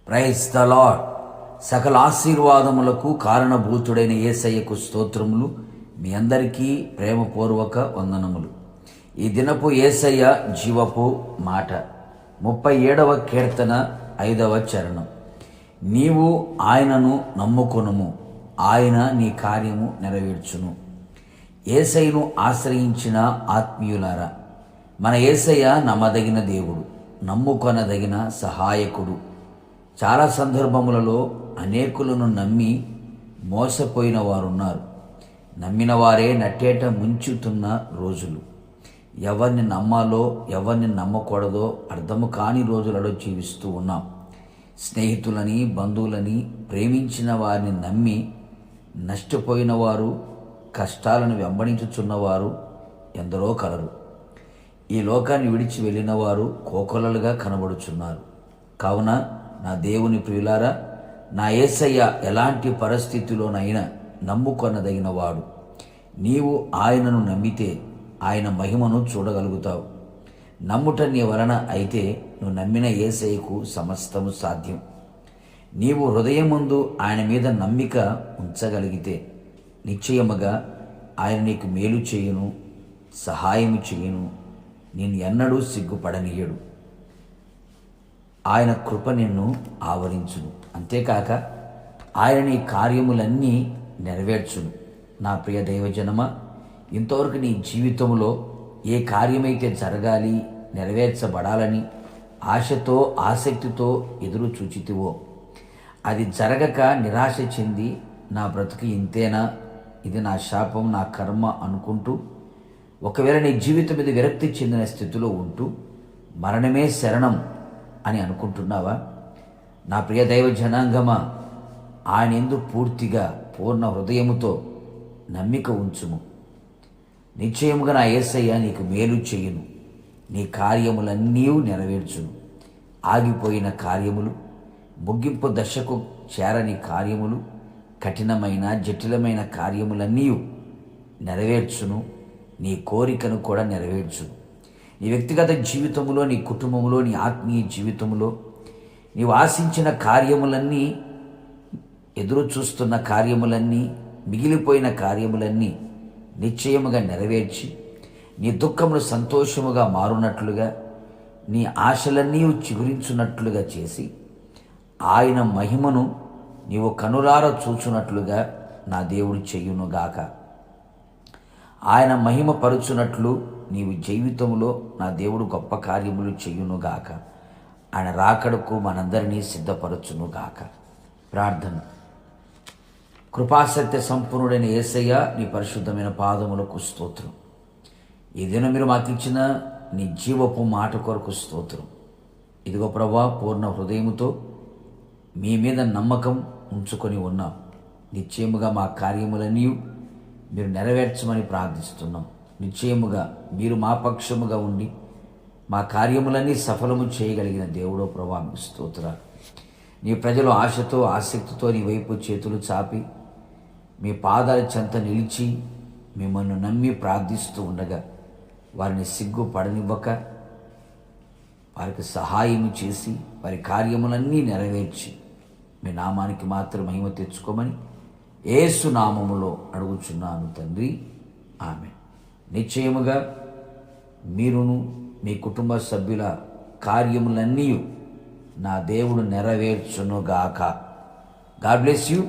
Praise the lord. సకల ఆశీర్వాదములకు కారణభూతుడైన యేసయ్యకు స్తోత్రములు. మీ అందరికీ ప్రేమపూర్వక వందనములు. ఈ దినపు యేసయ్య జీవపు మాట 37వ కీర్తన 5వ చరణం. నీవు ఆయనను నమ్ముకొనుము, ఆయన నీ కార్యము నెరవేర్చును. యేసయ్యను ఆశ్రయించిన ఆత్మీయులారా, మన యేసయ్య నమ్మదగిన దేవుడు, నమ్ముకొనదగిన సహాయకుడు. చాలా సందర్భములలో అనేకులను నమ్మి మోసపోయిన వారున్నారు. నమ్మిన వారే నట్టేట ముంచుతున్న రోజులు. ఎవరిని నమ్మాలో ఎవరిని నమ్మకూడదో అర్థము కాని రోజులలో జీవిస్తూ ఉన్నాం. స్నేహితులని, బంధువులని, ప్రేమించిన వారిని నమ్మి నష్టపోయిన వారు, కష్టాలను వెంబడించుచున్నవారు ఎందరో కలరు. ఈ లోకాన్ని విడిచి వెళ్ళిన వారు కోకొల్లలుగా కనబడుచున్నారు. కావున నా దేవుని ప్రియులారా, నా యేసయ్య ఎలాంటి పరిస్థితిలోనైనా నమ్ముకొనదగిన వాడు. నీవు ఆయనను నమ్మితే ఆయన మహిమను చూడగలుగుతావు. నమ్ముట నీ వలన అయితే నువ్వు నమ్మిన యేసయ్యకు సమస్తము సాధ్యం. నీవు హృదయముందు ఆయన మీద నమ్మిక ఉంచగలిగితే నిశ్చయముగా ఆయన నీకు మేలు చేయును, సహాయము చేయును, నేను ఎన్నడూ సిగ్గుపడనీయడు. ఆయన కృప నిన్ను ఆవరించును. అంతేకాక ఆయన నీ కార్యములన్నీ నెరవేర్చును. నా ప్రియ దైవజనమ, ఇంతవరకు నీ జీవితంలో ఏ కార్యమైతే జరగాలి, నెరవేర్చబడాలని ఆశతో, ఆసక్తితో ఎదురు చూచితివో అది జరగక నిరాశ చెంది నా బ్రతుకు ఇంతేనా, ఇది నా శాపం, నా కర్మ అనుకుంటూ ఒకవేళ నీ జీవితం మీద విరక్తి చెందిన స్థితిలో ఉంటూ మరణమే శరణం అని అనుకుంటున్నావా? నా ప్రియ దైవ జనాంగమా, ఆయన యందు పూర్తిగా పూర్ణ హృదయముతో నమ్మిక ఉంచుము. నిశ్చయముగా నా యేసయ్య నీకు మేలు చేయును, నీ కార్యములన్నీ నెరవేర్చును. ఆగిపోయిన కార్యములు, ముగింపు దశకు చేరని కార్యములు, కఠినమైన జటిలమైన కార్యములన్నీ నెరవేర్చును. నీ కోరికను కూడా నెరవేర్చును. నీ వ్యక్తిగత జీవితంలో, నీ కుటుంబంలో, నీ ఆత్మీయ జీవితంలో నీవు ఆశించిన కార్యములన్నీ, ఎదురు చూస్తున్న కార్యములన్నీ, మిగిలిపోయిన కార్యములన్నీ నిశ్చయముగా నెరవేర్చి నీ దుఃఖములు సంతోషముగా మారునట్లుగా, నీ ఆశలన్నీ చిగురించున్నట్లుగా చేసి ఆయన మహిమను నీవు కనులార చూచున్నట్లుగా నా దేవుడు చెయ్యునుగాక. ఆయన మహిమ పరుచునట్లు నీవు జీవితంలో నా దేవుడు గొప్ప కార్యములు చెయ్యునుగాక. ఆయన రాకడకు మనందరినీ సిద్ధపరచునుగాక. ప్రార్థన. కృపాసత్య సంపూర్ణుడైన యేసయ్య, నీ పరిశుద్ధమైన పాదములకు స్తోత్రం. ఈ దినం మీరు మాకు ఇచ్చిన నీ జీవపు మాట కొరకు స్తోత్రం. ఇదిగో ప్రభా, పూర్ణ హృదయముతో మీ మీద నమ్మకం ఉంచుకొని ఉన్నాం. నిశ్చయముగా మా కార్యములన్నీ మీరు నెరవేర్చమని ప్రార్థిస్తున్నాం. నిశ్చయముగా మీరు మా పక్షముగా ఉండి మా కార్యములన్నీ సఫలము చేయగలిగిన దేవుడో ప్రభా, మీకు స్తోత్రాలు. నీ ప్రజలు ఆశతో, ఆసక్తితో నీ వైపు చేతులు చాపి మీ పాదాల చెంత నిలిచి మిమ్మల్ని నమ్మి ప్రార్థిస్తూ ఉండగా వారిని సిగ్గుపడనివ్వక వారికి సహాయం చేసి వారి కార్యములన్నీ నెరవేర్చి మీ నామానికి మాత్రం మహిమ తెచ్చుకోమని యేసు నామములో అడుగుచున్నాను తండ్రి, ఆమెన్. నిశ్చయముగా మీరును మీ కుటుంబ సభ్యుల కార్యములన్నీ నా దేవుడు నెరవేర్చునుగాక. God bless you.